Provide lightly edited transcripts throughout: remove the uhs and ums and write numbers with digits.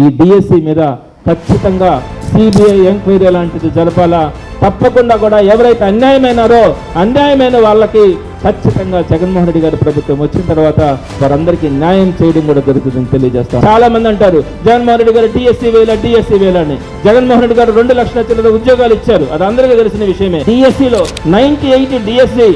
ఈ డిఎస్సి మీద ఖచ్చితంగా సిబిఐ ఎంక్వైరీ లాంటిది జరపాలా. తప్పకుండా కూడా ఎవరైతే అన్యాయమైన వాళ్ళకి ఖచ్చితంగా జగన్మోహన్ రెడ్డి గారి ప్రభుత్వం వచ్చిన తర్వాత వారందరికీ న్యాయం చేయడం కూడా జరుగుతుందని తెలియజేస్తాం. చాలా మంది అంటారు జగన్మోహన్ రెడ్డి గారు డిఎస్సి వేయాల అని. జగన్మోహన్ రెడ్డి గారు 2 లక్షల చిల్లర ఉద్యోగాలు ఇచ్చారు, అది అందరికీ తెలిసిన విషయమే. డిఎస్సిలో 98 డిఎస్సి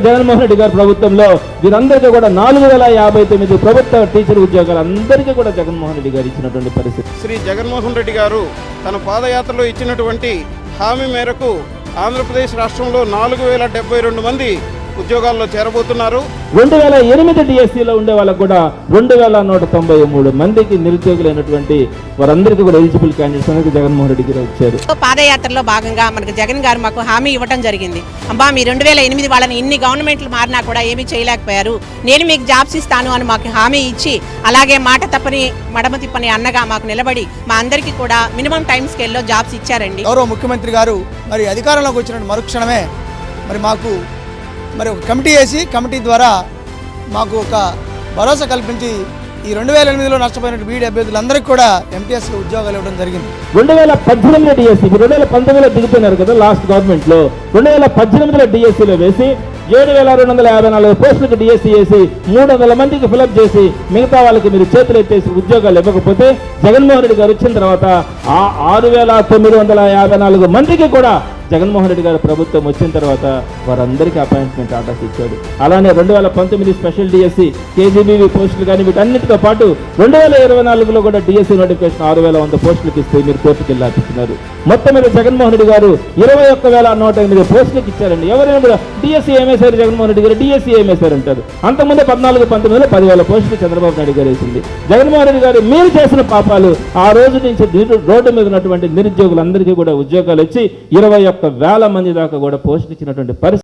జగన్మోహన్ రెడ్డి గారి ప్రభుత్వంలో వీరందరికీ కూడా 4059 ప్రభుత్వ టీచర్ ఉద్యోగాలు అందరికీ కూడా జగన్మోహన్ రెడ్డి గారు ఇచ్చినటువంటి పరిస్థితి. శ్రీ జగన్మోహన్ రెడ్డి గారు తన పాదయాత్రలో ఇచ్చినటువంటి హామీ మేరకు ఆంధ్రప్రదేశ్ రాష్ట్రంలో 4072 మంది ఉద్యోగాల్లో చేరబోతున్నారు. 2008 డిఎస్సిలో ఉండే వాళ్ళకు కూడా 2193 మందికి నిరుద్యోగులైనటువంటి వారందరికీ కూడా ఎలిజిబుల్ క్యాండిడేట్స్ అనేది జగన్మోహన్ రెడ్డి గారు వచ్చారు. పాదయాత్రలో భాగంగా మనకు జగన్ గారు మాకు హామీ ఇవ్వడం జరిగింది. అబ్బా మీ 2008 వాళ్ళని ఇన్ని గవర్నమెంట్లు మారినా కూడా ఏమీ చేయలేకపోయారు, నేను మీకు జాబ్స్ ఇస్తాను అని మాకు హామీ ఇచ్చి అలాగే మాట తప్పని మడమ తిప్పని అన్నగా మాకు నిలబడి మా అందరికీ కూడా మినిమం టైం స్కేల్లో జాబ్స్ ఇచ్చారండి. గౌరవ ముఖ్యమంత్రి గారు మరి అధికారంలోకి వచ్చిన మరుక్షణమే మాకు ఒక కమిటీ వేసి కమిటీ ద్వారా మాకు ఒక భరోసా కల్పించి ఈ 2008లో నష్టపోయిన బీఈడీ అభ్యర్థులందరికీ కూడా ఎంటీఎస్లో ఉద్యోగాలు ఇవ్వడం జరిగింది. 2018 డిఎస్సి 2019లో దిగిపోయినారు కదా లాస్ట్ గవర్నమెంట్లో. 2018లో డిఎస్సిలో వేసి 7254 పోస్టులకు డిఎస్సి వేసి 300 మందికి ఫిలప్ చేసి మిగతా వాళ్ళకి మీరు చేతులు ఎత్తేసి ఉద్యోగాలు ఇవ్వకపోతే జగన్మోహన్ రెడ్డి గారు వచ్చిన తర్వాత ఆ 6954 మందికి కూడా జగన్మోహన్ రెడ్డి గారి ప్రభుత్వం వచ్చిన తర్వాత వారందరికీ అపాయింట్మెంట్ ఆర్డర్స్ ఇచ్చాడు. అలానే 2019 స్పెషల్ డిఎస్సి కేజీబీవీ పోస్టులు కానీ వీటన్నిటితో పాటు 2024లో కూడా డిఎస్సి నోటిఫికేషన్ 6100 పోస్టులకు ఇస్తే మీరు కోర్టుకు వెళ్ళాల్సిస్తున్నారు. మొత్తం మీద జగన్మోహన్ రెడ్డి గారు 21,108 పోస్టులకు ఇచ్చారండి. ఎవరైనా కూడా డిఎస్సి ఏమేశారు జగన్మోహన్ రెడ్డి గారు, డిఎస్సి ఏమేశారు అంటారు. అంతకుముందు 14-19లో 10,000 పోస్టులు చంద్రబాబు నాయుడు గారు వేసింది. జగన్మోహన్ రెడ్డి గారు మీరు చేసిన పాపాలు ఆ రోజు నుంచి రోడ్డు మీద ఉన్నటువంటి నిరుద్యోగులందరికీ కూడా ఉద్యోగాలు ఇచ్చి 21,000 మంది దాకా కూడా పోస్టులు ఇచ్చినటువంటి పరిస్థితి.